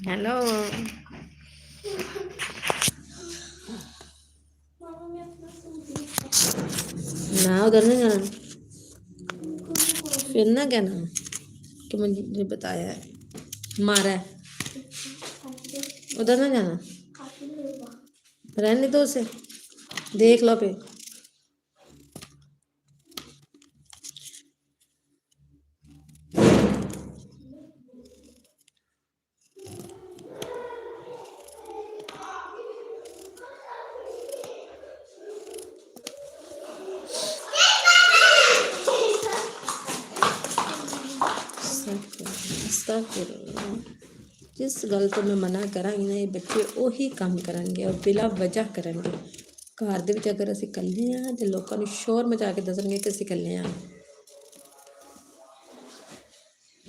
Hello. ना उधर नहीं जाना, फिर ना कहना कि मुझे बताया है, मारा है। उधर ना जाना, रहने दो उसे, देख लो पे। जिस गल तो मैं मना करांगी ना, ये बच्चे ਉਹੀ ਕੰਮ ਕਰਨਗੇ और बिला वजह ਕਰਨਗੇ। ਘਰ ਦੇ ਵਿੱਚ ਅਗਰ ਅਸੀਂ ਇਕੱਲੇ ਹਾਂ ਤੇ ਲੋਕਾਂ ਨੂੰ ਸ਼ੋਰ ਮਚਾ ਕੇ ਦੱਸਣਗੇ ਕਿ ਅਸੀਂ ਇਕੱਲੇ ਹਾਂ।